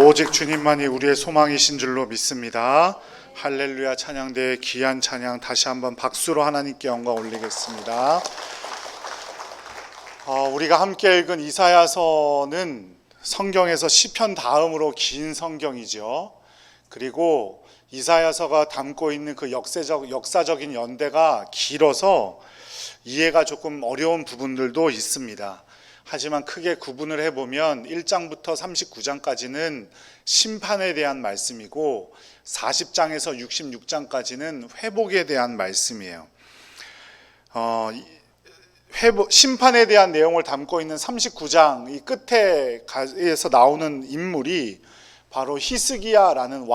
오직 주님만이 우리의 소망이신 줄로 믿습니다. 할렐루야 찬양대의 귀한 찬양 다시 한번 박수로 하나님께 영광 올리겠습니다. 우리가 함께 읽은 이사야서는 성경에서 시편 다음으로 긴 성경이죠. 그리고 이사야서가 담고 있는 그 역사적인 연대가 길어서 이해가 조금 어려운 부분들도 있습니다. 하지만 크게 구분을 해보면 1장부터 39장까지는 심판에 대한 말씀이고 40장에서 66장까지는 회복에 대한 말씀이에요. 심판에 대한 내용을 담고 있는 39장 이 끝에서 나오는 인물이 바로 히스기야라는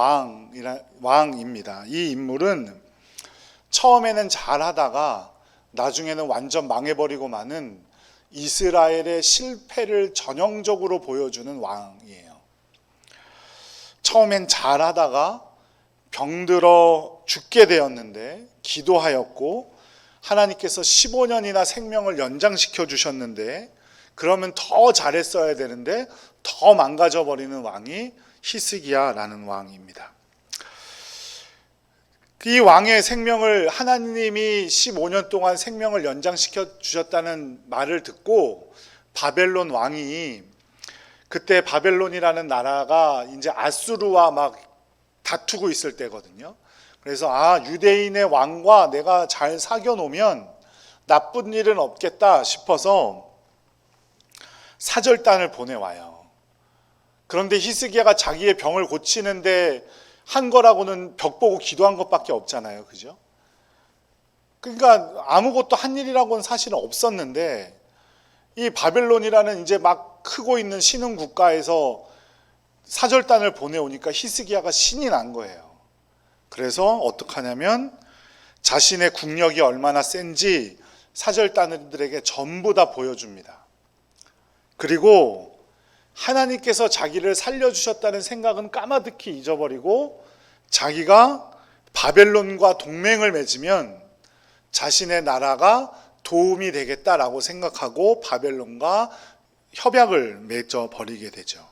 왕입니다. 이 인물은 처음에는 잘하다가 나중에는 완전 망해버리고 마는 이스라엘의 실패를 전형적으로 보여주는 왕이에요. 처음엔 잘하다가 병들어 죽게 되었는데 기도하였고 하나님께서 15년이나 생명을 연장시켜 주셨는데 그러면 더 잘했어야 되는데 더 망가져 버리는 왕이 히스기야라는 왕입니다. 이 왕의 생명을 하나님이 15년 동안 생명을 연장시켜 주셨다는 말을 듣고 바벨론 왕이, 그때 바벨론이라는 나라가 이제 아수르와 막 다투고 있을 때거든요. 그래서 유대인의 왕과 내가 잘 사귀어 놓으면 나쁜 일은 없겠다 싶어서 사절단을 보내와요. 그런데 히스기야가 자기의 병을 고치는데 한 거라고는 벽 보고 기도한 것밖에 없잖아요. 그죠? 그러니까 아무것도 한 일이라고는 사실은 없었는데 이 바벨론이라는 이제 막 크고 있는 신흥 국가에서 사절단을 보내오니까 히스기야가 신이 난 거예요. 그래서 어떻게 하냐면 자신의 국력이 얼마나 센지 사절단들에게 전부 다 보여줍니다. 그리고 하나님께서 자기를 살려주셨다는 생각은 까마득히 잊어버리고 자기가 바벨론과 동맹을 맺으면 자신의 나라가 도움이 되겠다라고 생각하고 바벨론과 협약을 맺어버리게 되죠.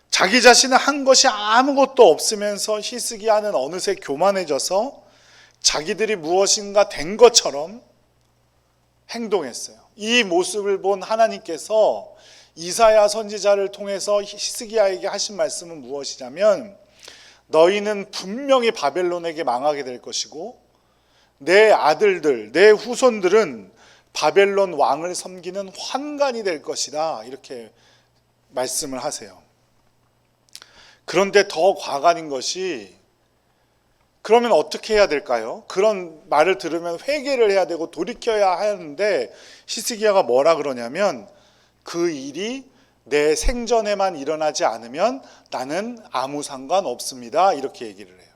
자기 자신은 한 것이 아무것도 없으면서 히스기야는 어느새 교만해져서 자기들이 무엇인가 된 것처럼 행동했어요. 이 모습을 본 하나님께서 이사야 선지자를 통해서 히스기야에게 하신 말씀은 무엇이냐면 너희는 분명히 바벨론에게 망하게 될 것이고 내 아들들, 내 후손들은 바벨론 왕을 섬기는 환관이 될 것이다. 이렇게 말씀을 하세요. 그런데 더 과간인 것이 그러면 어떻게 해야 될까요? 그런 말을 들으면 회개를 해야 되고 돌이켜야 하는데 히스기야가 뭐라 그러냐면 그 일이 내 생전에만 일어나지 않으면 나는 아무 상관없습니다. 이렇게 얘기를 해요.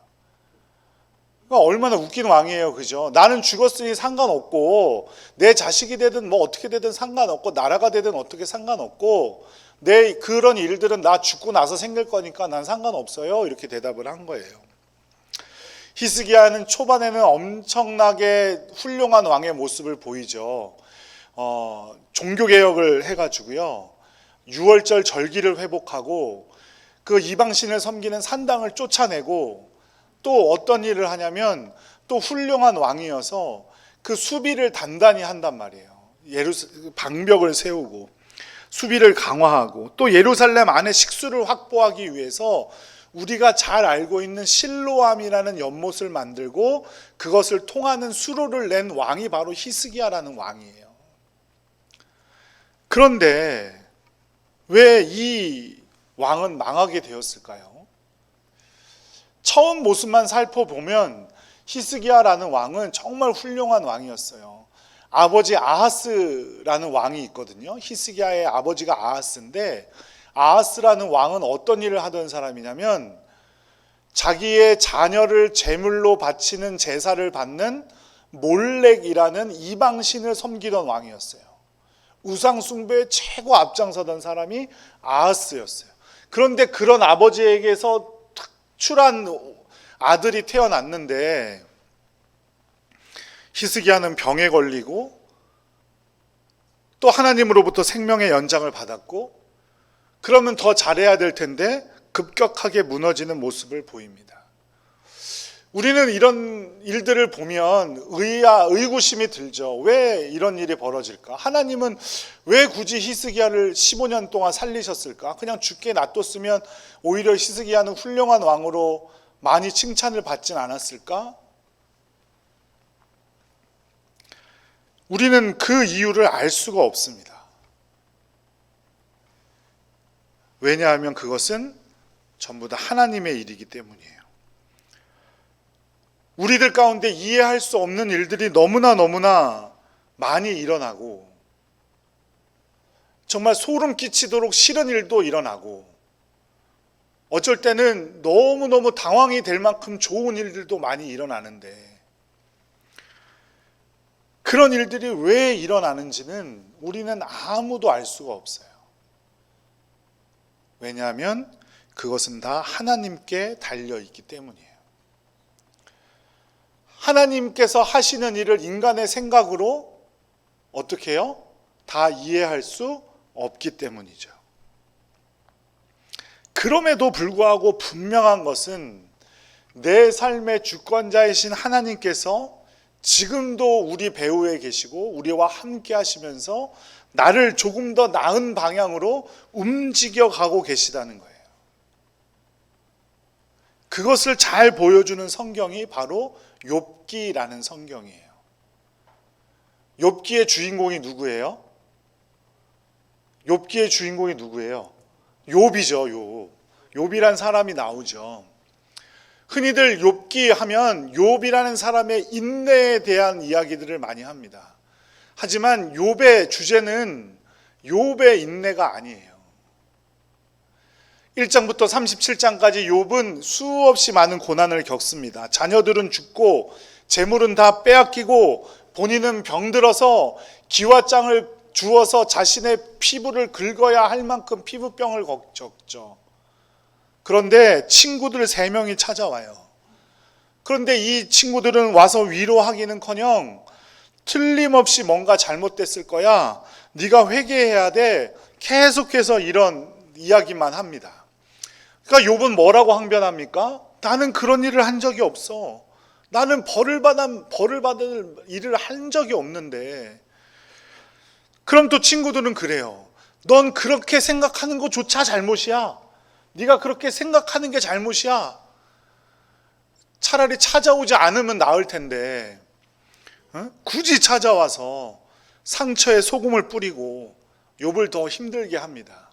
그러니까 얼마나 웃긴 왕이에요. 그죠? 나는 죽었으니 상관없고 내 자식이 되든 뭐 어떻게 되든 상관없고 나라가 되든 어떻게 상관없고 내 그런 일들은 나 죽고 나서 생길 거니까 난 상관없어요. 이렇게 대답을 한 거예요. 히스기야는 초반에는 엄청나게 훌륭한 왕의 모습을 보이죠. 종교개혁을 해가지고요. 유월절 절기를 회복하고 그 이방신을 섬기는 산당을 쫓아내고 또 어떤 일을 하냐면 또 훌륭한 왕이어서 그 수비를 단단히 한단 말이에요. 방벽을 세우고 수비를 강화하고 또 예루살렘 안에 식수를 확보하기 위해서 우리가 잘 알고 있는 실로암이라는 연못을 만들고 그것을 통하는 수로를 낸 왕이 바로 히스기야라는 왕이에요. 그런데 왜 이 왕은 망하게 되었을까요? 처음 모습만 살펴보면 히스기야라는 왕은 정말 훌륭한 왕이었어요. 아버지 아하스라는 왕이 있거든요. 히스기야의 아버지가 아하스인데 아하스라는 왕은 어떤 일을 하던 사람이냐면 자기의 자녀를 제물로 바치는 제사를 받는 몰렉이라는 이방신을 섬기던 왕이었어요. 우상 숭배에 최고 앞장서던 사람이 아하스였어요. 그런데 그런 아버지에게서 특출한 아들이 태어났는데 히스기야는 병에 걸리고 또 하나님으로부터 생명의 연장을 받았고 그러면 더 잘해야 될 텐데 급격하게 무너지는 모습을 보입니다. 우리는 이런 일들을 보면 의구심이 들죠. 왜 이런 일이 벌어질까? 하나님은 왜 굳이 히스기야를 15년 동안 살리셨을까? 그냥 죽게 놔뒀으면 오히려 히스기야는 훌륭한 왕으로 많이 칭찬을 받진 않았을까? 우리는 그 이유를 알 수가 없습니다. 왜냐하면 그것은 전부 다 하나님의 일이기 때문이에요. 우리들 가운데 이해할 수 없는 일들이 너무나 많이 일어나고, 정말 소름 끼치도록 싫은 일도 일어나고, 어쩔 때는 너무너무 당황이 될 만큼 좋은 일들도 많이 일어나는데, 그런 일들이 왜 일어나는지는 우리는 아무도 알 수가 없어요. 왜냐하면 그것은 다 하나님께 달려있기 때문이에요. 하나님께서 하시는 일을 인간의 생각으로 어떻게 해요? 다 이해할 수 없기 때문이죠. 그럼에도 불구하고 분명한 것은 내 삶의 주권자이신 하나님께서 지금도 우리 배후에 계시고 우리와 함께 하시면서 나를 조금 더 나은 방향으로 움직여 가고 계시다는 거예요. 그것을 잘 보여주는 성경이 바로 욥기라는 성경이에요. 욥기의 주인공이 누구예요? 욥기의 주인공이 누구예요? 욥이죠, 욥. 욥이란 사람이 나오죠. 흔히들 욥기 하면 욥이라는 사람의 인내에 대한 이야기들을 많이 합니다. 하지만 욥의 주제는 욥의 인내가 아니에요. 1장부터 37장까지 욥은 수없이 많은 고난을 겪습니다. 자녀들은 죽고 재물은 다 빼앗기고 본인은 병들어서 기와장을 주어서 자신의 피부를 긁어야 할 만큼 피부병을 겪죠. 그런데 친구들 3명이 찾아와요. 그런데 이 친구들은 와서 위로하기는커녕 틀림없이 뭔가 잘못됐을 거야, 네가 회개해야 돼, 계속해서 이런 이야기만 합니다. 그러니까 욥은 뭐라고 항변합니까? 나는 그런 일을 한 적이 없어. 나는 벌을 받을 일을 한 적이 없는데. 그럼 또 친구들은 그래요. 넌 그렇게 생각하는 것조차 잘못이야. 네가 그렇게 생각하는 게 잘못이야. 차라리 찾아오지 않으면 나을 텐데 굳이 찾아와서 상처에 소금을 뿌리고 욥을 더 힘들게 합니다.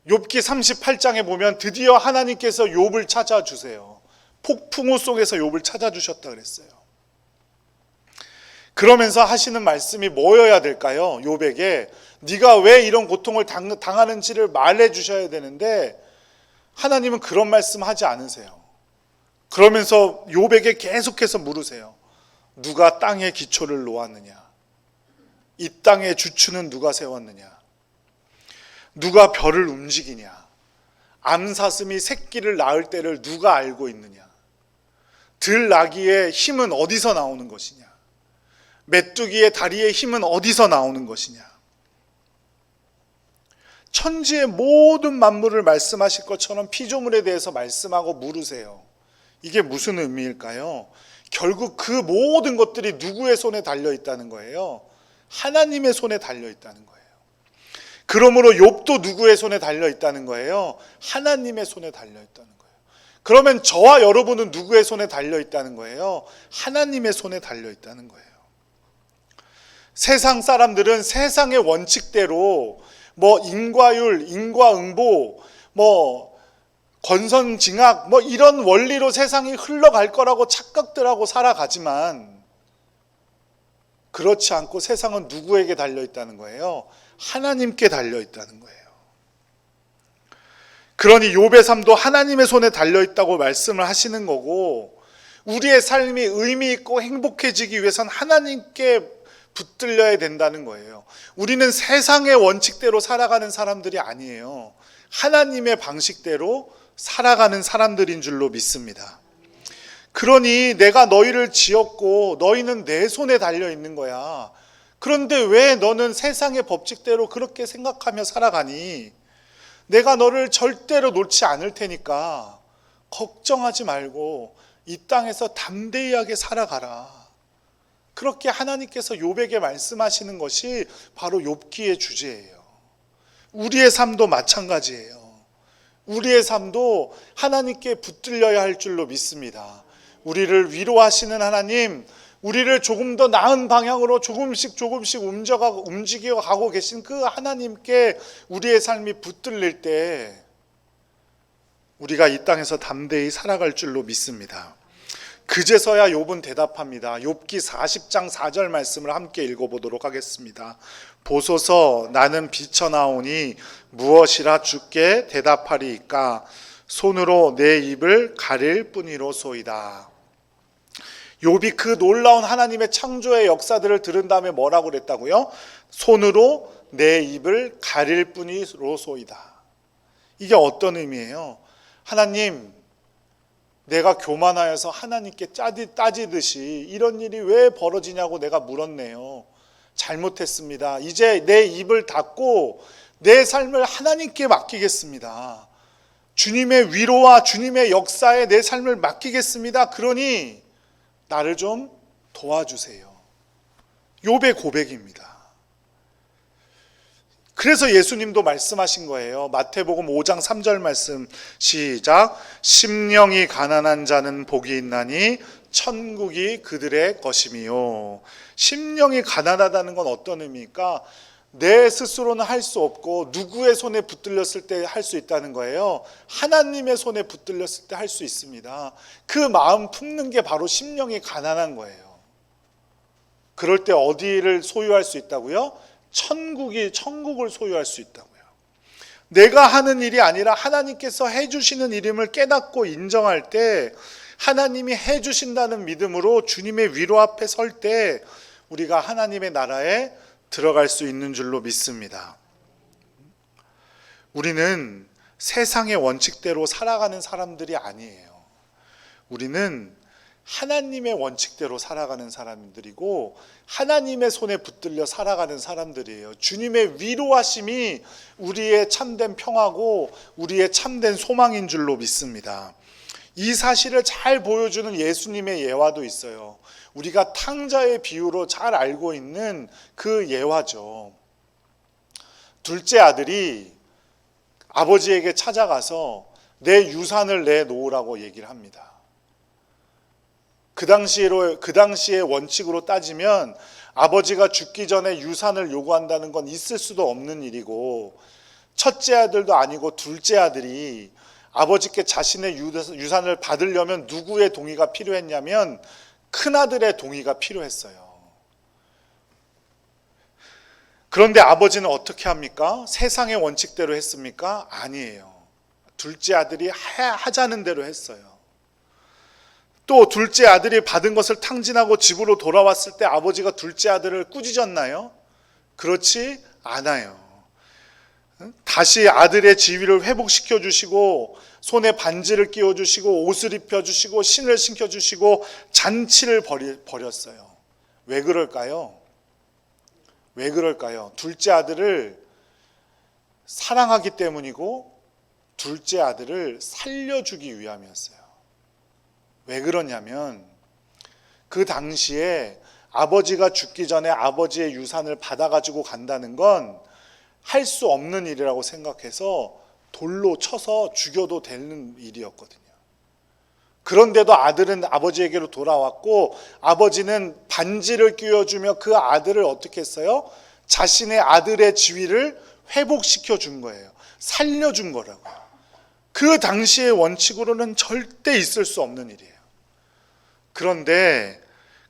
욥기 38장에 보면 드디어 하나님께서 욥을 찾아주세요. 폭풍우 속에서 욥을 찾아주셨다 그랬어요. 그러면서 하시는 말씀이 뭐여야 될까요? 욥에게 네가 왜 이런 고통을 당하는지를 말해 주셔야 되는데 하나님은 그런 말씀 하지 않으세요. 그러면서 욥에게 계속해서 물으세요. 누가 땅에 기초를 놓았느냐? 이 땅의 주추는 누가 세웠느냐? 누가 별을 움직이냐? 암사슴이 새끼를 낳을 때를 누가 알고 있느냐? 들나귀의 힘은 어디서 나오는 것이냐? 메뚜기의 다리의 힘은 어디서 나오는 것이냐? 천지의 모든 만물을 말씀하실 것처럼 피조물에 대해서 말씀하고 물으세요. 이게 무슨 의미일까요? 결국 그 모든 것들이 누구의 손에 달려 있다는 거예요? 하나님의 손에 달려 있다는 거예요. 그러므로 욥도 누구의 손에 달려 있다는 거예요? 하나님의 손에 달려 있다는 거예요. 그러면 저와 여러분은 누구의 손에 달려 있다는 거예요? 하나님의 손에 달려 있다는 거예요. 세상 사람들은 세상의 원칙대로 인과율, 인과응보, 권선징악 이런 원리로 세상이 흘러갈 거라고 착각들하고 살아가지만 그렇지 않고 세상은 누구에게 달려있다는 거예요? 하나님께 달려있다는 거예요. 그러니 욥의 삶도 하나님의 손에 달려있다고 말씀을 하시는 거고, 우리의 삶이 의미 있고 행복해지기 위해선 하나님께 붙들려야 된다는 거예요. 우리는 세상의 원칙대로 살아가는 사람들이 아니에요. 하나님의 방식대로 살아가는 사람들인 줄로 믿습니다. 그러니 내가 너희를 지었고 너희는 내 손에 달려 있는 거야. 그런데 왜 너는 세상의 법칙대로 그렇게 생각하며 살아가니? 내가 너를 절대로 놓지 않을 테니까 걱정하지 말고 이 땅에서 담대하게 살아가라. 그렇게 하나님께서 욥에게 말씀하시는 것이 바로 욥기의 주제예요. 우리의 삶도 마찬가지예요. 우리의 삶도 하나님께 붙들려야 할 줄로 믿습니다. 우리를 위로하시는 하나님, 우리를 조금 더 나은 방향으로 조금씩 움직여 가고 계신 그 하나님께 우리의 삶이 붙들릴 때 우리가 이 땅에서 담대히 살아갈 줄로 믿습니다. 그제서야 욥은 대답합니다. 욥기 40장 4절 말씀을 함께 읽어보도록 하겠습니다. 보소서, 나는 비쳐나오니 무엇이라 주께 대답하리이까? 손으로 내 입을 가릴 뿐이로소이다. 욥이 그 놀라운 하나님의 창조의 역사들을 들은 다음에 뭐라고 그랬다고요? 손으로 내 입을 가릴 뿐이로소이다. 이게 어떤 의미예요? 하나님, 내가 교만하여서 하나님께 따지듯이 이런 일이 왜 벌어지냐고 내가 물었네요. 잘못했습니다. 이제 내 입을 닫고 내 삶을 하나님께 맡기겠습니다. 주님의 위로와 주님의 역사에 내 삶을 맡기겠습니다. 그러니 나를 좀 도와주세요. 욥의 고백입니다. 그래서 예수님도 말씀하신 거예요. 마태복음 5장 3절 말씀 시작. 심령이 가난한 자는 복이 있나니 천국이 그들의 것임이요. 심령이 가난하다는 건 어떤 의미입니까? 내 스스로는 할 수 없고 누구의 손에 붙들렸을 때 할 수 있다는 거예요. 하나님의 손에 붙들렸을 때 할 수 있습니다. 그 마음 품는 게 바로 심령이 가난한 거예요. 그럴 때 어디를 소유할 수 있다고요? 천국을 소유할 수 있다고요. 내가 하는 일이 아니라 하나님께서 해주시는 일임을 깨닫고 인정할 때, 하나님이 해주신다는 믿음으로 주님의 위로 앞에 설 때 우리가 하나님의 나라에 들어갈 수 있는 줄로 믿습니다. 우리는 세상의 원칙대로 살아가는 사람들이 아니에요. 우리는 하나님의 원칙대로 살아가는 사람들이고 하나님의 손에 붙들려 살아가는 사람들이에요. 주님의 위로하심이 우리의 참된 평화고 우리의 참된 소망인 줄로 믿습니다. 이 사실을 잘 보여주는 예수님의 예화도 있어요. 우리가 탕자의 비유로 잘 알고 있는 그 예화죠. 둘째 아들이 아버지에게 찾아가서 내 유산을 내놓으라고 얘기를 합니다. 그 당시의 원칙으로 따지면 아버지가 죽기 전에 유산을 요구한다는 건 있을 수도 없는 일이고, 첫째 아들도 아니고 둘째 아들이 아버지께 자신의 유산을 받으려면 누구의 동의가 필요했냐면 큰아들의 동의가 필요했어요. 그런데 아버지는 어떻게 합니까? 세상의 원칙대로 했습니까? 아니에요. 둘째 아들이 하자는 대로 했어요. 또 둘째 아들이 받은 것을 탕진하고 집으로 돌아왔을 때 아버지가 둘째 아들을 꾸짖었나요? 그렇지 않아요. 다시 아들의 지위를 회복시켜 주시고 손에 반지를 끼워 주시고 옷을 입혀 주시고 신을 신겨 주시고 잔치를 벌였어요. 왜 그럴까요? 왜 그럴까요? 둘째 아들을 사랑하기 때문이고 둘째 아들을 살려주기 위함이었어요. 왜 그러냐면 그 당시에 아버지가 죽기 전에 아버지의 유산을 받아가지고 간다는 건 할 수 없는 일이라고 생각해서 돌로 쳐서 죽여도 되는 일이었거든요. 그런데도 아들은 아버지에게로 돌아왔고 아버지는 반지를 끼워주며 그 아들을 어떻게 했어요? 자신의 아들의 지위를 회복시켜 준 거예요. 살려준 거라고요. 그 당시의 원칙으로는 절대 있을 수 없는 일이에요. 그런데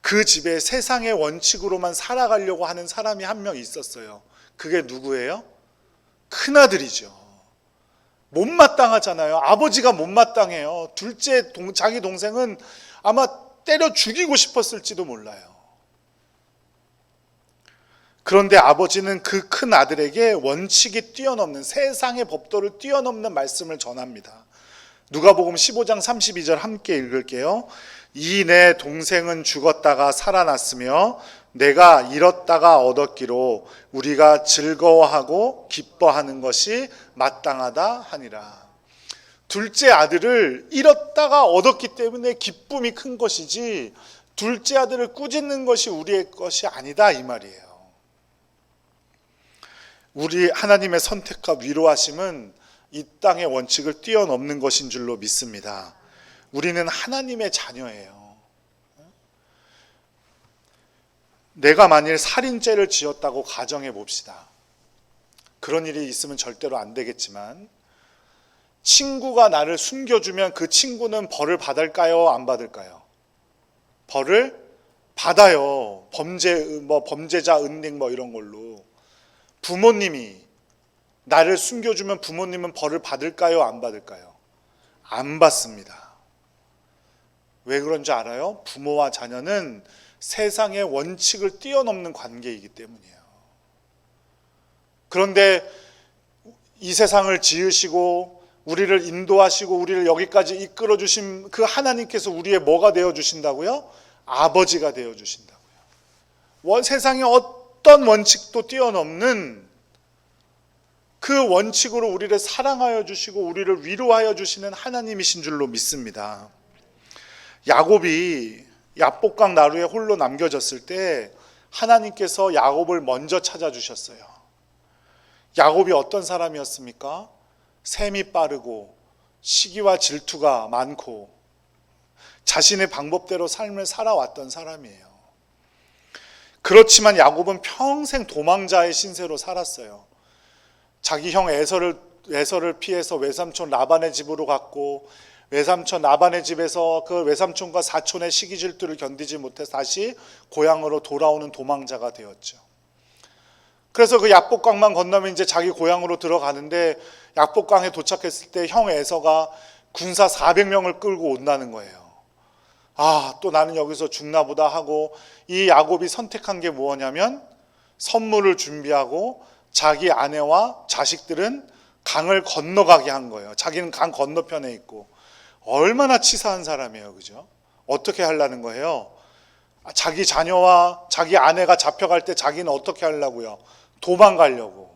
그 집에 세상의 원칙으로만 살아가려고 하는 사람이 한 명 있었어요. 그게 누구예요? 큰아들이죠. 못마땅하잖아요. 아버지가 못마땅해요. 자기 동생은 아마 때려 죽이고 싶었을지도 몰라요. 그런데 아버지는 그 큰 아들에게 원칙이 뛰어넘는, 세상의 법도를 뛰어넘는 말씀을 전합니다. 누가복음 15장 32절 함께 읽을게요. 이 내 동생은 죽었다가 살아났으며 내가 잃었다가 얻었기로 우리가 즐거워하고 기뻐하는 것이 마땅하다 하니라. 둘째 아들을 잃었다가 얻었기 때문에 기쁨이 큰 것이지 둘째 아들을 꾸짖는 것이 우리의 것이 아니다 이 말이에요. 우리 하나님의 선택과 위로하심은 이 땅의 원칙을 뛰어넘는 것인 줄로 믿습니다. 우리는 하나님의 자녀예요. 내가 만일 살인죄를 지었다고 가정해 봅시다. 그런 일이 있으면 절대로 안 되겠지만 친구가 나를 숨겨주면 그 친구는 벌을 받을까요? 안 받을까요? 벌을 받아요. 범죄자 은닉 이런 걸로. 부모님이 나를 숨겨주면 부모님은 벌을 받을까요? 안 받을까요? 안 받습니다. 왜 그런지 알아요? 부모와 자녀는 세상의 원칙을 뛰어넘는 관계이기 때문이에요. 그런데 이 세상을 지으시고 우리를 인도하시고 우리를 여기까지 이끌어 주신 그 하나님께서 우리의 뭐가 되어 주신다고요? 아버지가 되어 주신다고요. 세상의 어떤 원칙도 뛰어넘는 그 원칙으로 우리를 사랑하여 주시고 우리를 위로하여 주시는 하나님이신 줄로 믿습니다. 야곱이 야복강 나루에 홀로 남겨졌을 때 하나님께서 야곱을 먼저 찾아주셨어요. 야곱이 어떤 사람이었습니까? 셈이 빠르고 시기와 질투가 많고 자신의 방법대로 삶을 살아왔던 사람이에요. 그렇지만 야곱은 평생 도망자의 신세로 살았어요. 자기 형 에서를 피해서 외삼촌 라반의 집으로 갔고 외삼촌 라반의 집에서 그 외삼촌과 사촌의 시기 질투를 견디지 못해서 다시 고향으로 돌아오는 도망자가 되었죠. 그래서 그 야복강만 건너면 이제 자기 고향으로 들어가는데 야복강에 도착했을 때 형 에서가 군사 400명을 끌고 온다는 거예요. 또 나는 여기서 죽나 보다 하고 이 야곱이 선택한 게 뭐냐면 선물을 준비하고 자기 아내와 자식들은 강을 건너가게 한 거예요. 자기는 강 건너편에 있고. 얼마나 치사한 사람이에요. 그죠? 어떻게 하려는 거예요? 자기 자녀와 자기 아내가 잡혀갈 때 자기는 어떻게 하려고요? 도망가려고.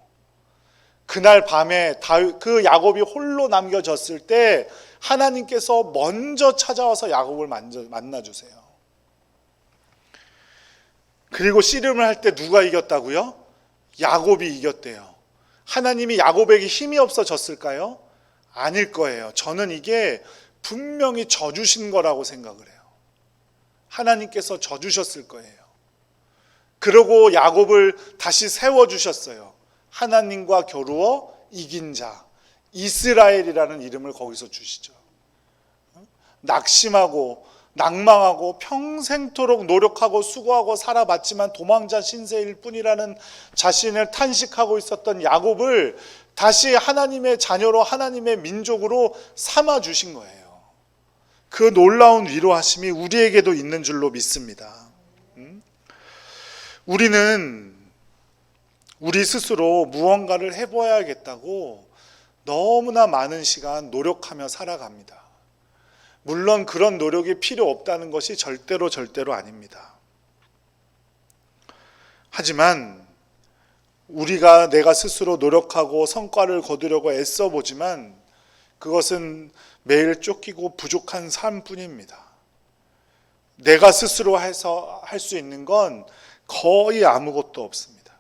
그날 밤에 그 야곱이 홀로 남겨졌을 때 하나님께서 먼저 찾아와서 야곱을 만나주세요. 그리고 씨름을 할 때 누가 이겼다고요? 야곱이 이겼대요. 하나님이 야곱에게 힘이 없어졌을까요? 아닐 거예요. 저는 이게 분명히 져주신 거라고 생각을 해요. 하나님께서 져주셨을 거예요. 그러고 야곱을 다시 세워주셨어요. 하나님과 겨루어 이긴 자, 이스라엘이라는 이름을 거기서 주시죠. 낙심하고 낭망하고 평생토록 노력하고 수고하고 살아봤지만 도망자 신세일 뿐이라는 자신을 탄식하고 있었던 야곱을 다시 하나님의 자녀로 하나님의 민족으로 삼아 주신 거예요. 그 놀라운 위로하심이 우리에게도 있는 줄로 믿습니다. 우리는 우리 스스로 무언가를 해봐야겠다고 너무나 많은 시간 노력하며 살아갑니다. 물론 그런 노력이 필요 없다는 것이 절대로 아닙니다. 하지만 내가 스스로 노력하고 성과를 거두려고 애써보지만 그것은 매일 쫓기고 부족한 삶뿐입니다. 내가 스스로 해서 할 수 있는 건 거의 아무것도 없습니다.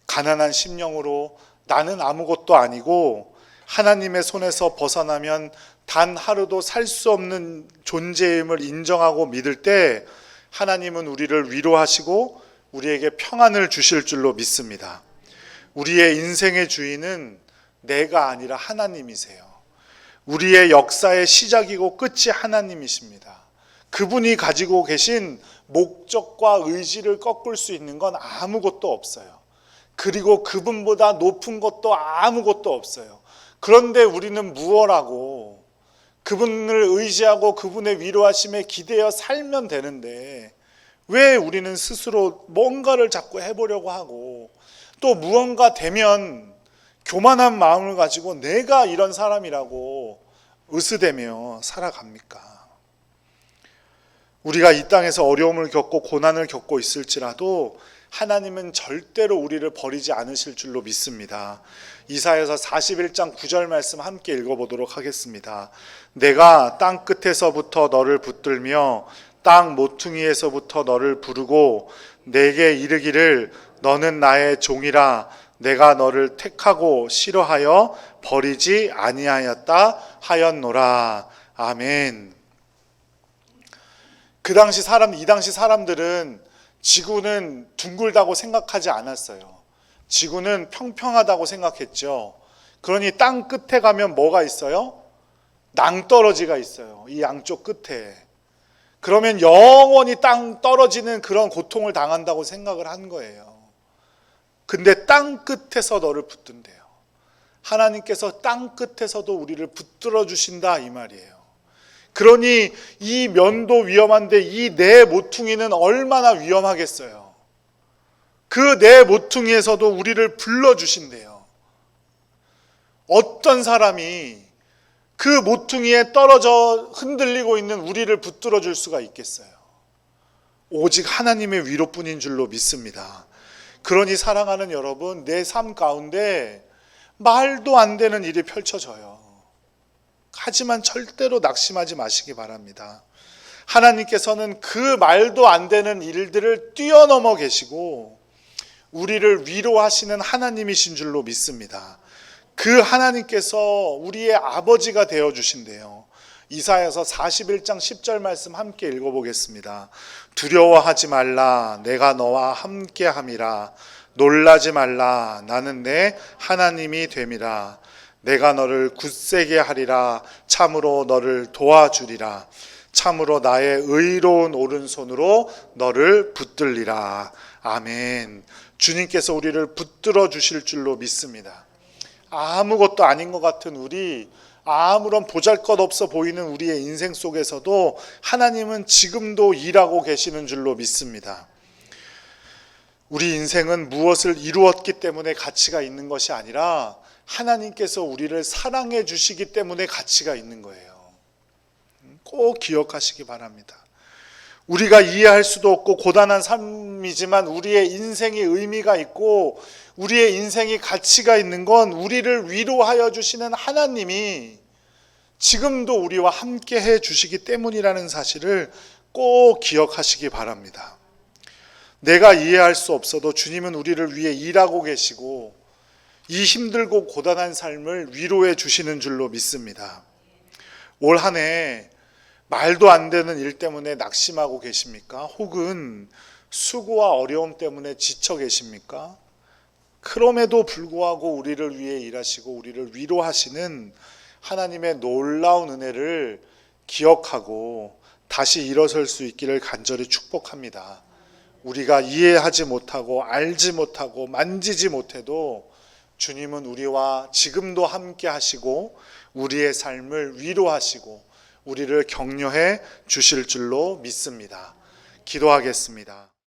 가난한 심령으로 나는 아무것도 아니고 하나님의 손에서 벗어나면 단 하루도 살 수 없는 존재임을 인정하고 믿을 때 하나님은 우리를 위로하시고 우리에게 평안을 주실 줄로 믿습니다. 우리의 인생의 주인은 내가 아니라 하나님이세요. 우리의 역사의 시작이고 끝이 하나님이십니다. 그분이 가지고 계신 목적과 의지를 꺾을 수 있는 건 아무것도 없어요. 그리고 그분보다 높은 것도 아무것도 없어요. 그런데 우리는 무엇하고 그분을 의지하고 그분의 위로하심에 기대어 살면 되는데 왜 우리는 스스로 뭔가를 자꾸 해보려고 하고 또 무언가 되면 교만한 마음을 가지고 내가 이런 사람이라고 으스대며 살아갑니까? 우리가 이 땅에서 어려움을 겪고 고난을 겪고 있을지라도 하나님은 절대로 우리를 버리지 않으실 줄로 믿습니다. 이사야서 41장 9절 말씀 함께 읽어보도록 하겠습니다. 내가 땅 끝에서부터 너를 붙들며 땅 모퉁이에서부터 너를 부르고 내게 이르기를 너는 나의 종이라 내가 너를 택하고 싫어하여 버리지 아니하였다 하였노라. 아멘. 이 당시 사람들은 지구는 둥글다고 생각하지 않았어요. 지구는 평평하다고 생각했죠. 그러니 땅 끝에 가면 뭐가 있어요? 낭떠러지가 있어요. 이 양쪽 끝에. 그러면 영원히 땅 떨어지는 그런 고통을 당한다고 생각을 한 거예요. 근데 땅 끝에서 너를 붙든대요. 하나님께서 땅 끝에서도 우리를 붙들어 주신다 이 말이에요. 그러니 이 면도 위험한데 이 내 모퉁이는 얼마나 위험하겠어요. 그 내 모퉁이에서도 우리를 불러주신대요. 어떤 사람이 그 모퉁이에 떨어져 흔들리고 있는 우리를 붙들어 줄 수가 있겠어요. 오직 하나님의 위로뿐인 줄로 믿습니다. 그러니 사랑하는 여러분, 내 삶 가운데 말도 안 되는 일이 펼쳐져요. 하지만 절대로 낙심하지 마시기 바랍니다. 하나님께서는 그 말도 안 되는 일들을 뛰어넘어 계시고 우리를 위로하시는 하나님이신 줄로 믿습니다. 그 하나님께서 우리의 아버지가 되어 주신대요. 이사야서 41장 10절 말씀 함께 읽어보겠습니다. 두려워하지 말라 내가 너와 함께함이라 놀라지 말라 나는 내 하나님이 됨이라 내가 너를 굳세게 하리라 참으로 너를 도와주리라 참으로 나의 의로운 오른손으로 너를 붙들리라. 아멘. 주님께서 우리를 붙들어 주실 줄로 믿습니다. 아무것도 아닌 것 같은 우리, 아무런 보잘것없어 보이는 우리의 인생 속에서도 하나님은 지금도 일하고 계시는 줄로 믿습니다. 우리 인생은 무엇을 이루었기 때문에 가치가 있는 것이 아니라 하나님께서 우리를 사랑해 주시기 때문에 가치가 있는 거예요. 꼭 기억하시기 바랍니다. 우리가 이해할 수도 없고 고단한 삶이지만 우리의 인생이 의미가 있고 우리의 인생이 가치가 있는 건 우리를 위로하여 주시는 하나님이 지금도 우리와 함께 해 주시기 때문이라는 사실을 꼭 기억하시기 바랍니다. 내가 이해할 수 없어도 주님은 우리를 위해 일하고 계시고 이 힘들고 고단한 삶을 위로해 주시는 줄로 믿습니다. 올 한 해 말도 안 되는 일 때문에 낙심하고 계십니까? 혹은 수고와 어려움 때문에 지쳐 계십니까? 그럼에도 불구하고 우리를 위해 일하시고 우리를 위로하시는 하나님의 놀라운 은혜를 기억하고 다시 일어설 수 있기를 간절히 축복합니다. 우리가 이해하지 못하고 알지 못하고 만지지 못해도 주님은 우리와 지금도 함께 하시고 우리의 삶을 위로하시고 우리를 격려해 주실 줄로 믿습니다. 기도하겠습니다.